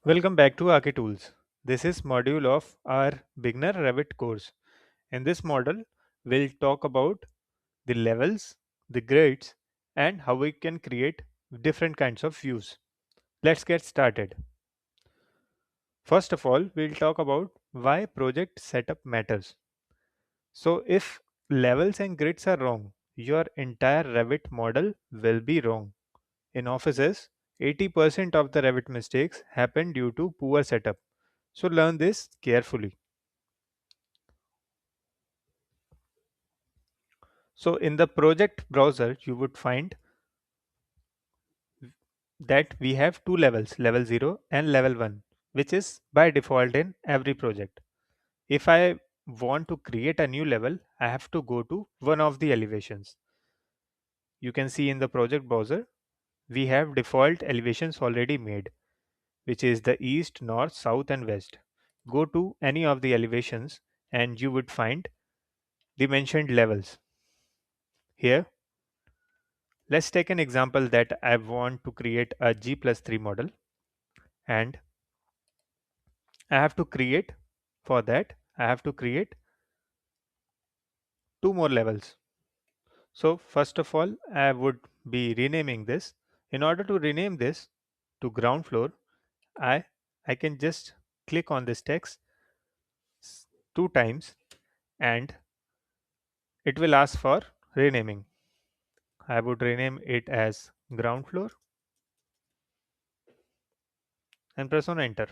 Welcome back to Archi Tools. This is module of our beginner Revit course. In this model, we'll talk about the levels, the grids, and how we can create different kinds of views. Let's get started. First of all, we'll talk about why project setup matters. So if levels and grids are wrong, your entire Revit model will be wrong. In offices, 80% of the Revit mistakes happen due to poor setup. So learn this carefully. So in the project browser, you would find that we have two levels, level 0 and level 1, which is by default in every project. If I want to create a new level, I have to go to one of the elevations. You can see in the project browser, we have default elevations already made, which is the east, north, south, and west. Go to any of the elevations and you would find the mentioned levels. Here, let's take an example that I want to create a G+3 model, and I have to create for that I have to create two more levels. So first of all, I would be renaming this. In order to rename this to ground floor, I I can just click on this text two times and it will ask for renaming. I would rename it as ground floor and press on enter.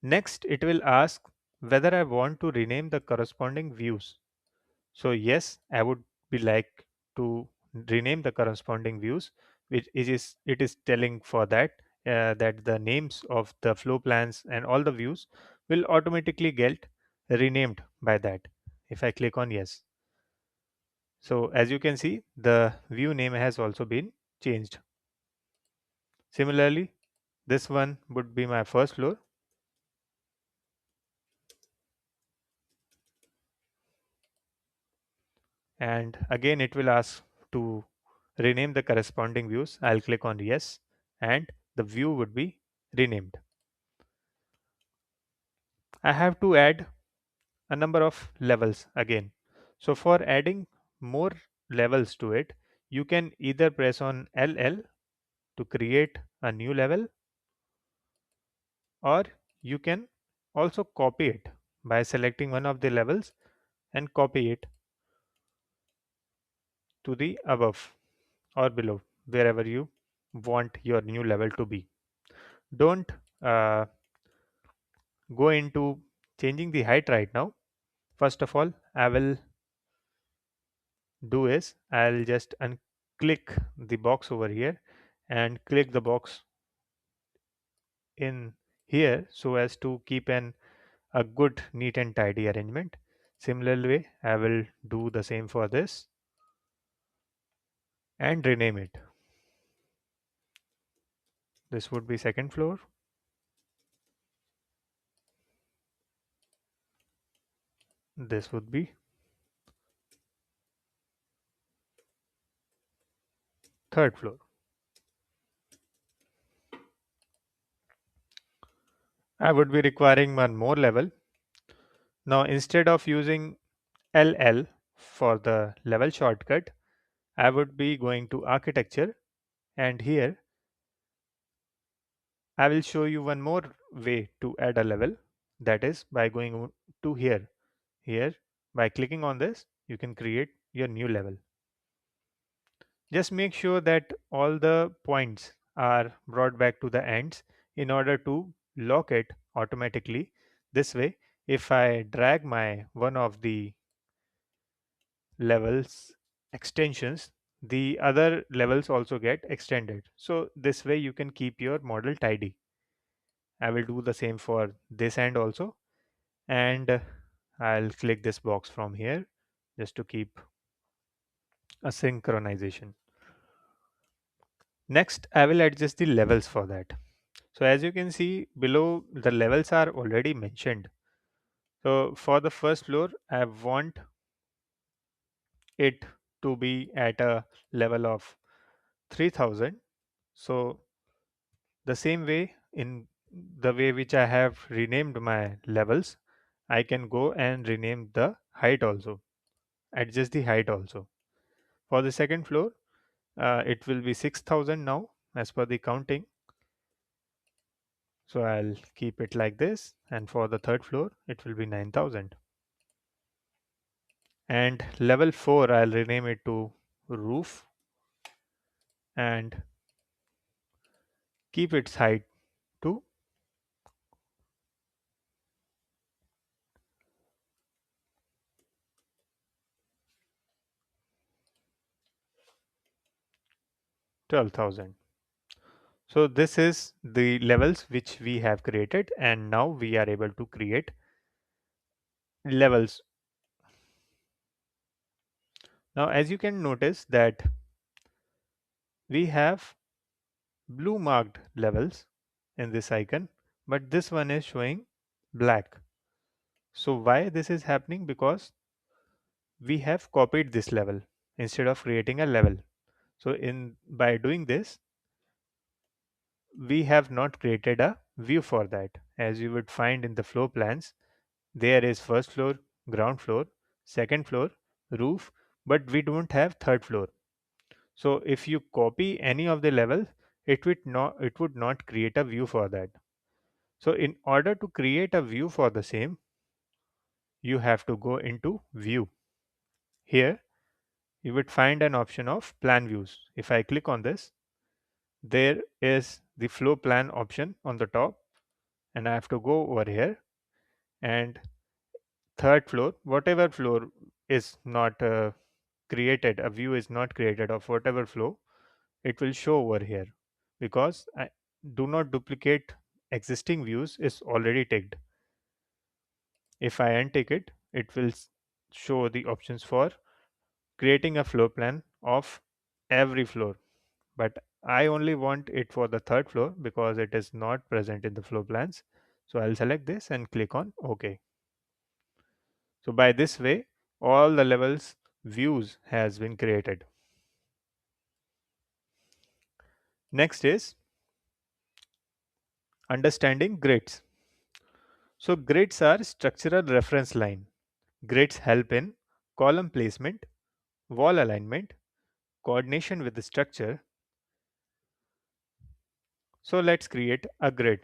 Next, it will ask whether I want to rename the corresponding views. So yes, I would be like to rename the corresponding views, which it is telling for that that the names of the flow plans and all the views will automatically get renamed by that if I click on yes. So as you can see, the view name has also been changed. Similarly, this one would be my first floor, and again it will ask to rename the corresponding views. I'll click on yes and the view would be renamed. I have to add a number of levels again. So for adding more levels to it, you can either press on LL to create a new level, or you can also copy it by selecting one of the levels and copy it to the above or below, wherever you want your new level to be. Don't uh, go into changing the height right now. First of all, I will do is I'll just unclick the box over here and click the box in here so as to keep an a good neat and tidy arrangement. Similarly, I will do the same for this and rename it. This would be second floor. This would be third floor. I would be requiring one more level. Now instead of using LL for the level shortcut, I would be going to architecture, and here I will show you one more way to add a level, that is by going to here. Here, by clicking on this, you can create your new level. Just make sure that all the points are brought back to the ends in order to lock it automatically. This way, if I drag my one of the levels extensions, the other levels also get extended. So this way you can keep your model tidy. I will do the same for this end also, and I'll click this box from here just to keep a synchronization. Next, I will adjust the levels for that. So as you can see below, the levels are already mentioned. So for the first floor, I want it to be at a level of 3000. So the same way, in the way which I have renamed my levels, I can go and rename the height also, adjust the height also. For the second floor, it will be 6,000 now as per the counting. So I'll keep it like this. And for the third floor, it will be 9,000. And level 4, I'll rename it to roof and keep its height to 12,000. So this is the levels which we have created, and now we are able to create levels. Now as you can notice that we have blue marked levels in this icon, but this one is showing black. So why this is happening? Because we have copied this level instead of creating a level. So in by doing this, we have not created a view for that. As you would find in the floor plans, there is first floor, ground floor, second floor, roof, but we don't have third floor. So if you copy any of the levels, it would not create a view for that. So in order to create a view for the same, you have to go into view. Here you would find an option of plan views. If I click on this, there is the floor plan option on the top, and I have to go over here, and third floor, whatever floor is not created, a view is not created of whatever floor, it will show over here, because I do not duplicate existing views is already ticked. If I untick it, it will show the options for creating a floor plan of every floor, but I only want it for the third floor because it is not present in the floor plans. So I'll select this and click on OK. So by this way, all the levels views has been created. Next is understanding grids. So grids are structural reference line. Grids help in column placement, wall alignment, coordination with the structure. So let's create a grid.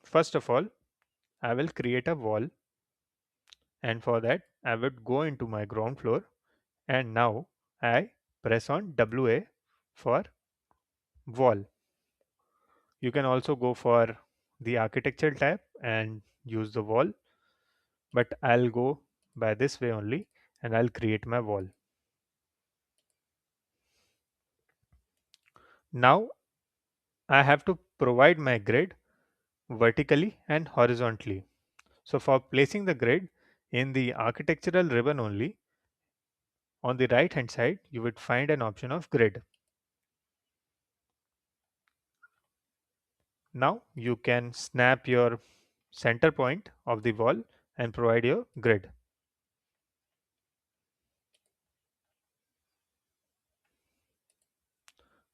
First of all, I will create a wall, and for that I would go into my ground floor, and now I press on WA for wall. You can also go for the architectural tab and use the wall, but I'll go by this way only, and I'll create my wall. Now I have to provide my grid vertically and horizontally. So for placing the grid in the architectural ribbon only, on the right hand side you would find an option of grid. Now you can snap your center point of the wall and provide your grid.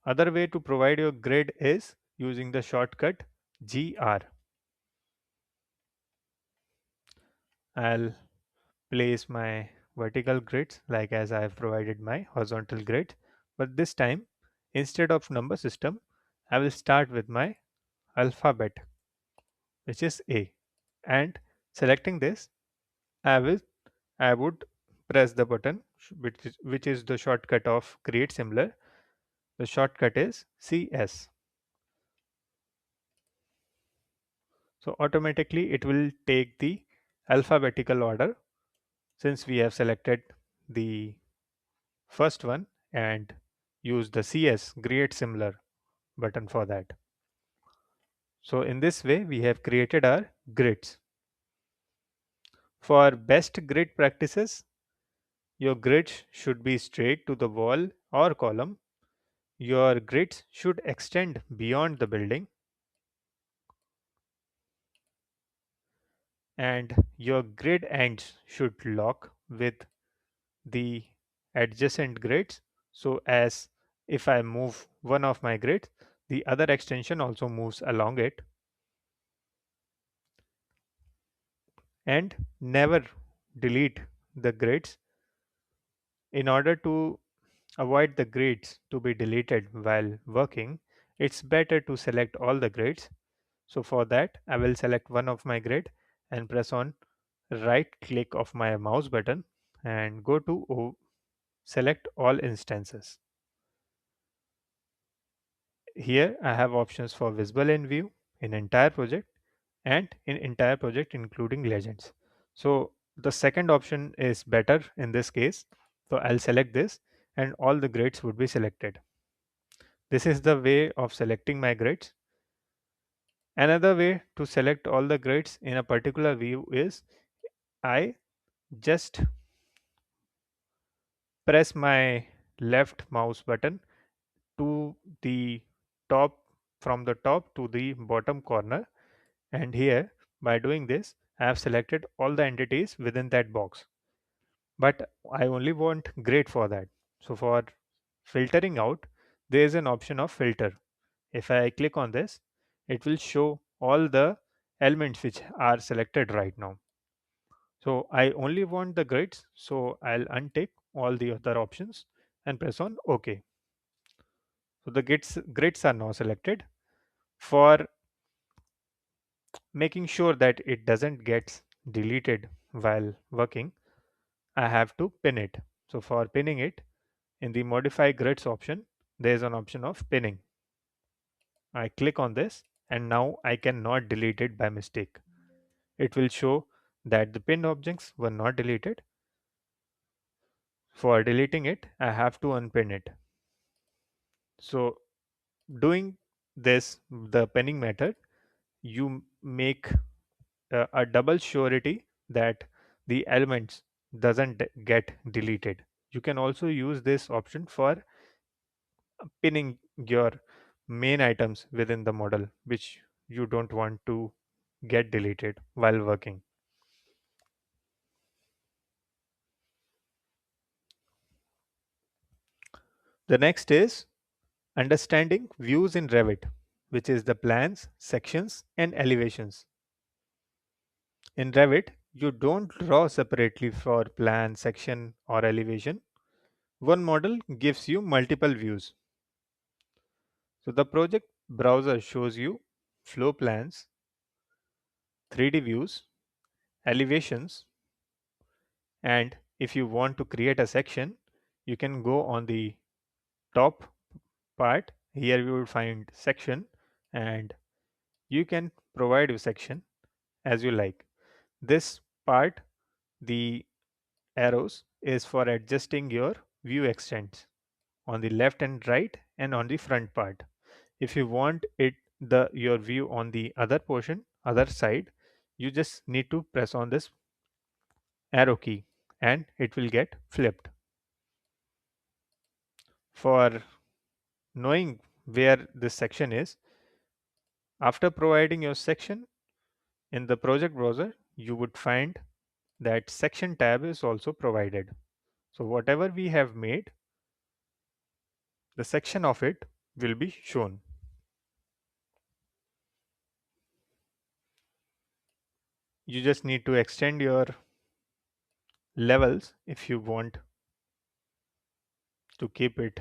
Other way to provide your grid is using the shortcut GR. I'll place my vertical grids like as I have provided my horizontal grid, but this time instead of number system, I will start with my alphabet, which is A, and selecting this, I will I would press the button which is the shortcut of create similar. The shortcut is CS. So automatically it will take the alphabetical order since we have selected the first one, and use the CS create similar button for that. So in this way we have created our grids. For best grid practices, your grids should be straight to the wall or column. Your grids should extend beyond the building, and your grid ends should lock with the adjacent grids. So as if I move one of my grids, the other extension also moves along it. and never delete the grids. In order to avoid the grids to be deleted while working, it's better to select all the grids. So for that, I will select one of my grid and press on right click of my mouse button and go to select all instances. Here I have options for visible in view, in entire project, and in entire project including legends. So the second option is better in this case. So I'll select this and all the grids would be selected. This is the way of selecting my grids. Another way to select all the grids in a particular view is I just press my left mouse button to the top, from the top to the bottom corner, and here by doing this I have selected all the entities within that box, but I only want grid for that. So for filtering out, there is an option of filter. If I click on this, it will show all the elements which are selected right now. So I only want the grids, so I'll untick all the other options and press on OK. So the grids are now selected. For making sure that it doesn't get deleted while working, I have to pin it. So for pinning it, in the modify grids option, there is an option of pinning. I click on this and now I cannot delete it by mistake. It will show that the pinned objects were not deleted. For deleting it, I have to unpin it. So doing this, the pinning method, you make a double surety that the elements doesn't get deleted. You can also use this option for pinning your main items within the model which you don't want to get deleted while working. The next is understanding views in Revit, which is the plans, sections, and elevations. In Revit, you don't draw separately for plan, section, or elevation. One model gives you multiple views. So the project browser shows you floor plans, 3D views, elevations, and if you want to create a section, you can go on the top part. Here you will find section and you can provide your section as you like. This part, the arrows, is for adjusting your view extents on the left and right and on the front part. If you want it the your view on the other portion, other side, you just need to press on this arrow key and it will get flipped. For knowing where this section is, after providing your section in the project browser, you would find that section tab is also provided. So whatever we have made, the section of it will be shown. You just need to extend your levels if you want to keep it.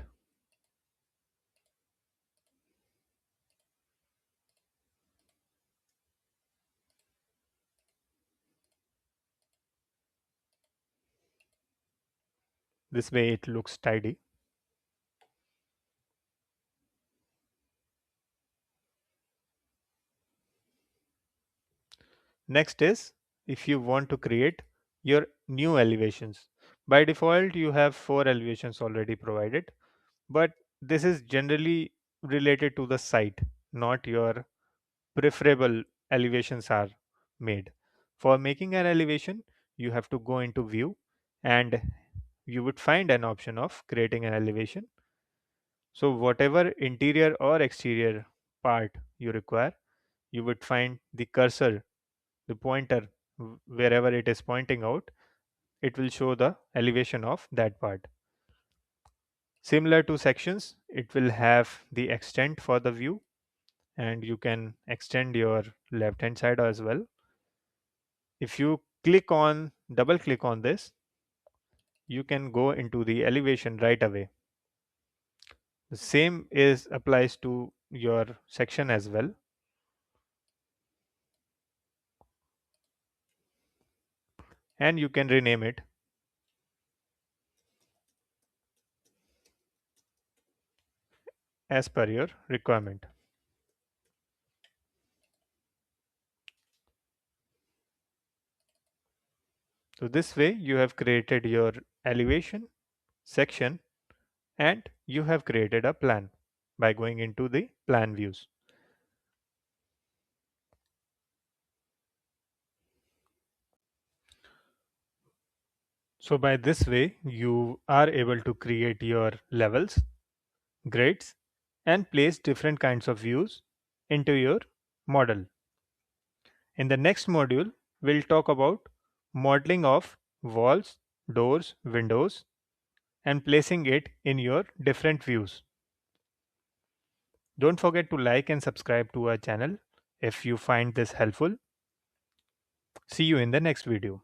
This way it looks tidy. Next is if you want to create your new elevations. By default, you have 4 elevations already provided, but this is generally related to the site, not your preferable elevations are made. For making an elevation, you have to go into view and you would find an option of creating an elevation. So whatever interior or exterior part you require, you would find the cursor, the pointer, wherever it is pointing out, it will show the elevation of that part. Similar to sections, it will have the extent for the view and you can extend your left hand side as well. If you double click on this, you can go into the elevation right away. The same is applies to your section as well. And you can rename it as per your requirement. So this way you have created your elevation section and you have created a plan by going into the plan views. So by this way you are able to create your levels, grids, and place different kinds of views into your model. In the next module, we'll talk about modeling of walls, doors, windows, and placing it in your different views. Don't forget to like and subscribe to our channel if you find this helpful. See you in the next video.